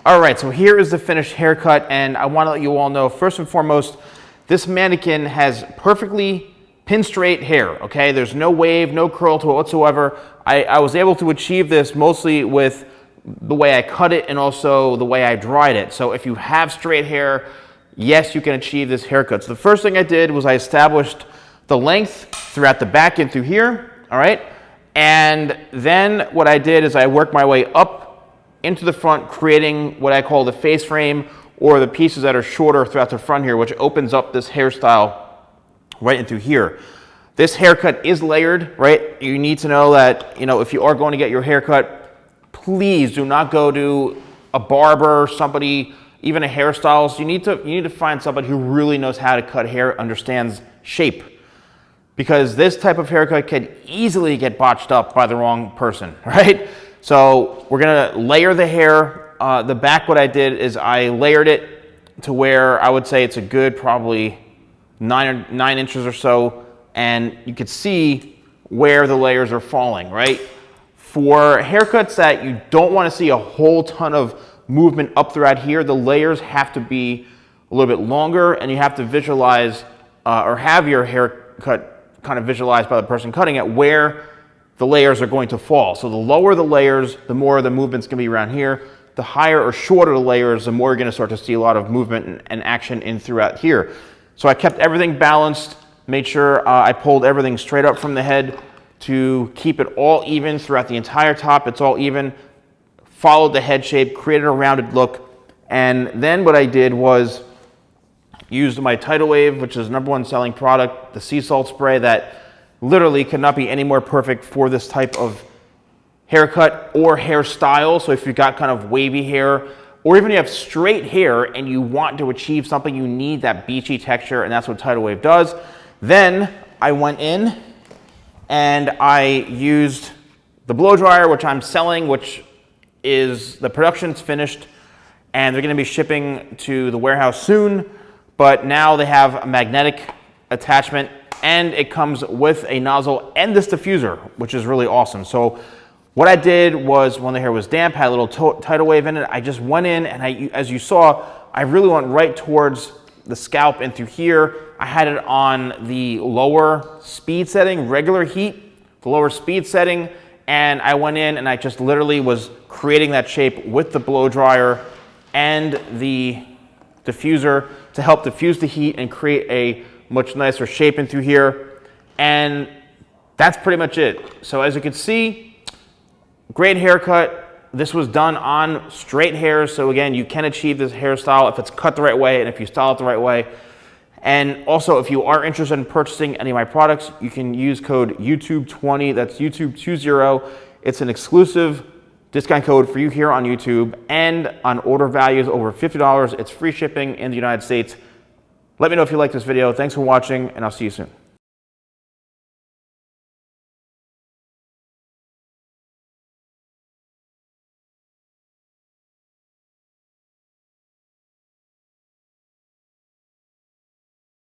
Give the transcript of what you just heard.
All right, so here is the finished haircut, and I want to let you all know, first and foremost, this mannequin has perfectly pin straight hair, okay? There's no wave, no curl to it whatsoever. I was able to achieve this mostly with the way I cut it and also the way I dried it. So if you have straight hair, yes, you can achieve this haircut. So the first thing I did was I established the length throughout the back and through here, all right? And then what I did is I worked my way up into the front, creating what I call the face frame, or the pieces that are shorter throughout the front here, which opens up this hairstyle right into here. This haircut is layered, right? You need to know that, you know, if you are going to get your haircut, please do not go to a barber, somebody, even a hairstylist. You need to find somebody who really knows how to cut hair, understands shape. Because this type of haircut can easily get botched up by the wrong person, right? So we're gonna layer the hair. The back, what I did is I layered it to where I would say it's a good probably 9 inches or so, and you could see where the layers are falling, right? For haircuts that you don't want to see a whole ton of movement up throughout here, the layers have to be a little bit longer, and you have to visualize or have your haircut kind of visualized by the person cutting it where the layers are going to fall. So the lower the layers, the more the movement's going to be around here. The higher or shorter the layers, the more you're going to start to see a lot of movement and action in throughout here. So I kept everything balanced, made sure I pulled everything straight up from the head to keep it all even throughout the entire top. It's all even. Followed the head shape, created a rounded look, and then what I did was used my Tidal Wave, which is the #1 selling product, the sea salt spray that literally could not be any more perfect for this type of haircut or hairstyle. So if you've got kind of wavy hair, or even you have straight hair and you want to achieve something, you need that beachy texture, and that's what Tidal Wave does. Then I went in and I used the blow dryer, which I'm selling, which is the production's finished, and they're going to be shipping to the warehouse soon. But now they have a magnetic attachment, and it comes with a nozzle and this diffuser, which is really awesome. So what I did was, when the hair was damp, had a little Tidal Wave in it, I just went in and as you saw, I really went right towards the scalp and through here. I had it on the lower speed setting, regular heat, the lower speed setting, and I went in and I just literally was creating that shape with the blow dryer and the diffuser to help diffuse the heat and create a much nicer shape in through here. And that's pretty much it. So as you can see, great haircut. This was done on straight hair. So again, you can achieve this hairstyle if it's cut the right way and if you style it the right way. And also, if you are interested in purchasing any of my products, you can use code YouTube20, that's YouTube20. It's an exclusive discount code for you here on YouTube, and on order values over $50, it's free shipping in the United States. Let me know if you like this video. Thanks for watching, and I'll see you soon.